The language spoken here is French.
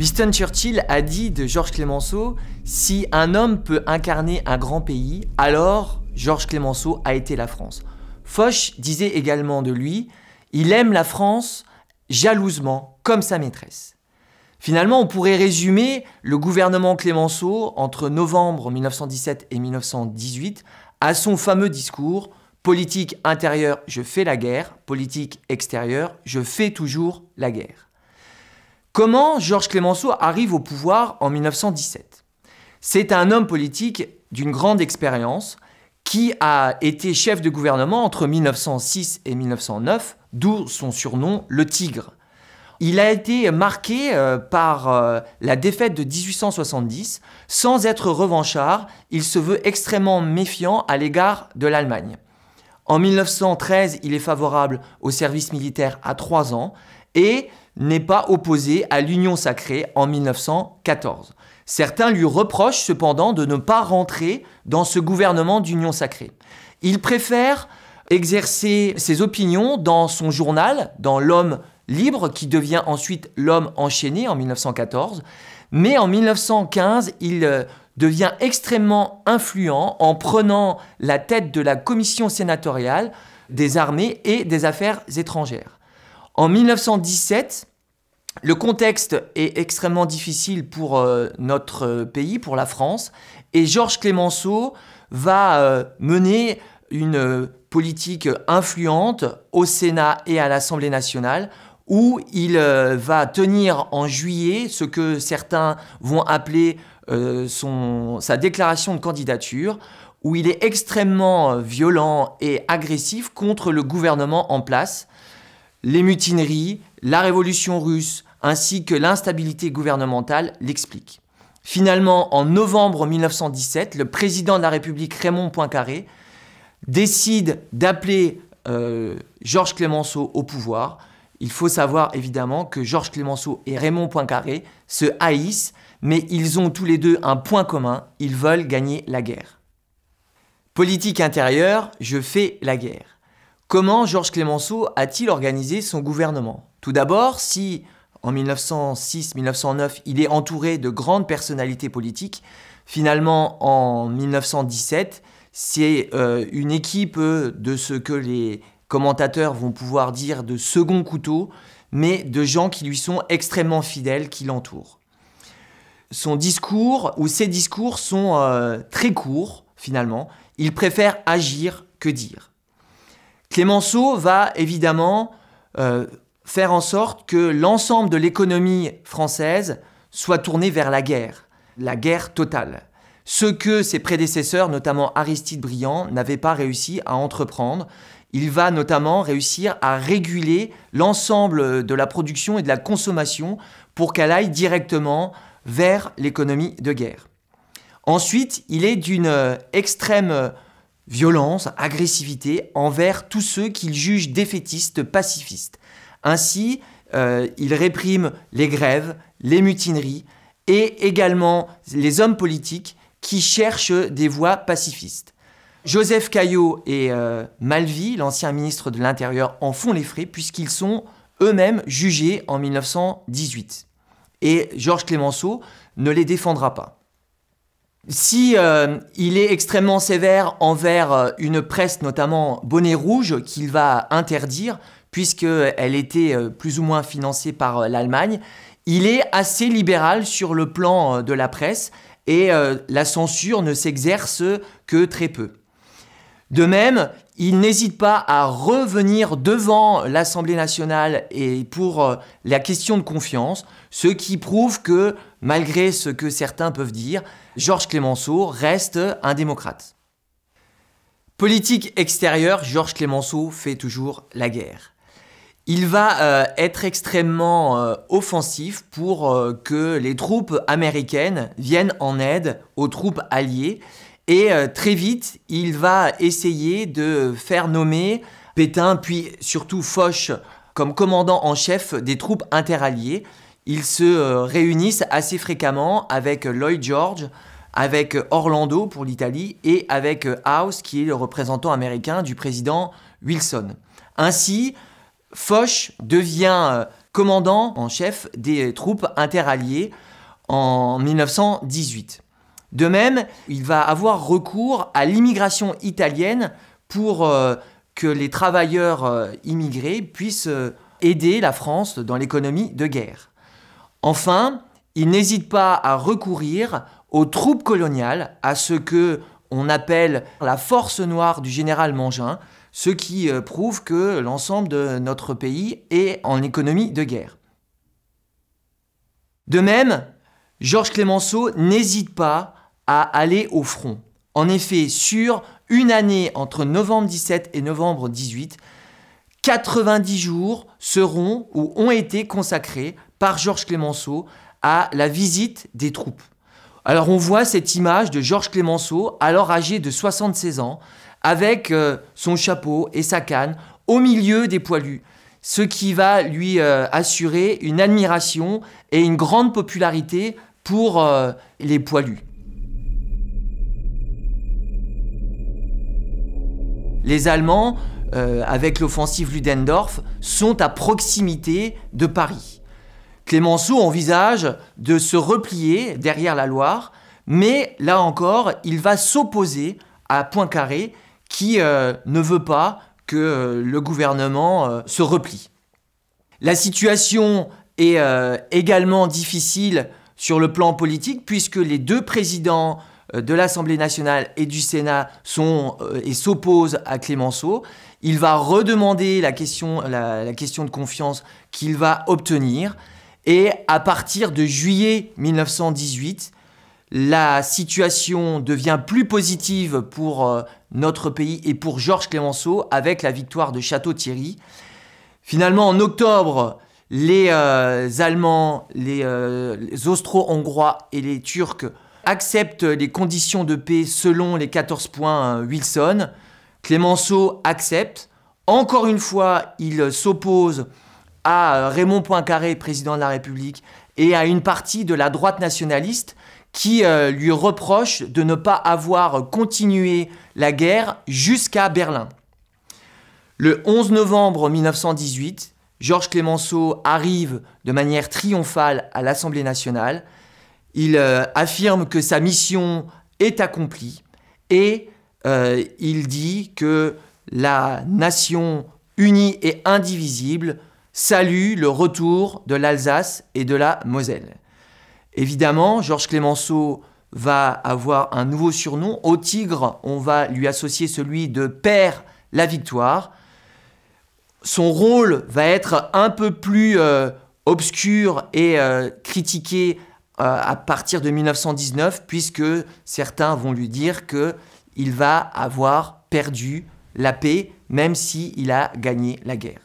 Winston Churchill a dit de Georges Clemenceau « Si un homme peut incarner un grand pays, alors Georges Clemenceau a été la France ». Foch disait également de lui « Il aime la France jalousement, comme sa maîtresse ». Finalement, on pourrait résumer le gouvernement Clemenceau entre novembre 1917 et 1918 à son fameux discours « Politique intérieure, je fais la guerre. Politique extérieure, je fais toujours la guerre ». Comment Georges Clemenceau arrive au pouvoir en 1917? C'est un homme politique d'une grande expérience qui a été chef de gouvernement entre 1906 et 1909, d'où son surnom, le Tigre. Il a été marqué par la défaite de 1870. Sans être revanchard, il se veut extrêmement méfiant à l'égard de l'Allemagne. En 1913, il est favorable au service militaire à 3 ans et n'est pas opposé à l'Union sacrée en 1914. Certains lui reprochent cependant de ne pas rentrer dans ce gouvernement d'Union sacrée. Il préfère exercer ses opinions dans son journal, dans l'Homme libre, qui devient ensuite l'Homme enchaîné en 1914. Mais en 1915, il devient extrêmement influent en prenant la tête de la commission sénatoriale des armées et des affaires étrangères. En 1917, le contexte est extrêmement difficile pour notre pays, pour la France, et Georges Clemenceau va mener une politique influente au Sénat et à l'Assemblée nationale, où il va tenir en juillet ce que certains vont appeler sa déclaration de candidature, où il est extrêmement violent et agressif contre le gouvernement en place. Les mutineries, la révolution russe, ainsi que l'instabilité gouvernementale l'expliquent. Finalement, en novembre 1917, le président de la République, Raymond Poincaré, décide d'appeler Georges Clemenceau au pouvoir. Il faut savoir évidemment que Georges Clemenceau et Raymond Poincaré se haïssent, mais ils ont tous les deux un point commun, ils veulent gagner la guerre. Politique intérieure, je fais la guerre. Comment Georges Clemenceau a-t-il organisé son gouvernement? Tout d'abord, si en 1906-1909, il est entouré de grandes personnalités politiques, finalement en 1917, c'est une équipe de ce que les commentateurs vont pouvoir dire de second couteau, mais de gens qui lui sont extrêmement fidèles, qui l'entourent. Son discours, ou ses discours sont très courts, finalement. Il préfère agir que dire. Clemenceau va évidemment faire en sorte que l'ensemble de l'économie française soit tournée vers la guerre totale. Ce que ses prédécesseurs, notamment Aristide Briand, n'avaient pas réussi à entreprendre. Il va notamment réussir à réguler l'ensemble de la production et de la consommation pour qu'elle aille directement vers l'économie de guerre. Ensuite, il est d'une extrême violence, agressivité envers tous ceux qu'il juge défaitistes, pacifistes. Ainsi, il réprime les grèves, les mutineries et également les hommes politiques qui cherchent des voies pacifistes. Joseph Caillaux et Malvy, l'ancien ministre de l'Intérieur, en font les frais puisqu'ils sont eux-mêmes jugés en 1918. Et Georges Clemenceau ne les défendra pas. Si il est extrêmement sévère envers une presse, notamment Bonnet Rouge, qu'il va interdire, puisqu'elle était plus ou moins financée par l'Allemagne, il est assez libéral sur le plan de la presse et la censure ne s'exerce que très peu. De même, il n'hésite pas à revenir devant l'Assemblée nationale et pour la question de confiance, ce qui prouve que, malgré ce que certains peuvent dire, Georges Clemenceau reste un démocrate. Politique extérieure, Georges Clemenceau fait toujours la guerre. Il va être extrêmement offensif pour que les troupes américaines viennent en aide aux troupes alliées. Et très vite, il va essayer de faire nommer Pétain, puis surtout Foch, comme commandant en chef des troupes interalliées. Ils se réunissent assez fréquemment avec Lloyd George, avec Orlando pour l'Italie et avec House, qui est le représentant américain du président Wilson. Ainsi, Foch devient commandant en chef des troupes interalliées en 1918. De même, il va avoir recours à l'immigration italienne pour que les travailleurs immigrés puissent aider la France dans l'économie de guerre. Enfin, il n'hésite pas à recourir aux troupes coloniales, à ce que on appelle la force noire du général Mangin, ce qui prouve que l'ensemble de notre pays est en économie de guerre. De même, Georges Clemenceau n'hésite pas à aller au front. En effet, sur une année entre novembre 17 et novembre 18, 90 jours seront ou ont été consacrés par Georges Clemenceau à la visite des troupes. Alors on voit cette image de Georges Clemenceau, alors âgé de 76 ans, avec son chapeau et sa canne au milieu des poilus, ce qui va lui assurer une admiration et une grande popularité pour les poilus. Les Allemands, avec l'offensive Ludendorff, sont à proximité de Paris. Clemenceau envisage de se replier derrière la Loire, mais là encore, il va s'opposer à Poincaré qui ne veut pas que le gouvernement se replie. La situation est également difficile sur le plan politique puisque les deux présidents de l'Assemblée nationale et du Sénat s'opposent à Clemenceau. Il va redemander la question de confiance qu'il va obtenir. Et à partir de juillet 1918, la situation devient plus positive pour notre pays et pour Georges Clemenceau avec la victoire de Château-Thierry. Finalement, en octobre, les Allemands, les Austro-Hongrois et les Turcs acceptent les conditions de paix selon les 14 points Wilson. Clemenceau accepte. Encore une fois, il s'oppose à Raymond Poincaré, président de la République, et à une partie de la droite nationaliste qui lui reproche de ne pas avoir continué la guerre jusqu'à Berlin. Le 11 novembre 1918, Georges Clemenceau arrive de manière triomphale à l'Assemblée nationale. Il affirme que sa mission est accomplie et il dit que la nation unie et indivisible salue le retour de l'Alsace et de la Moselle. Évidemment, Georges Clemenceau va avoir un nouveau surnom. Au Tigre, on va lui associer celui de Père la Victoire. Son rôle va être un peu plus obscur et critiqué à partir de 1919, puisque certains vont lui dire qu'il va avoir perdu la paix, même s'il a gagné la guerre.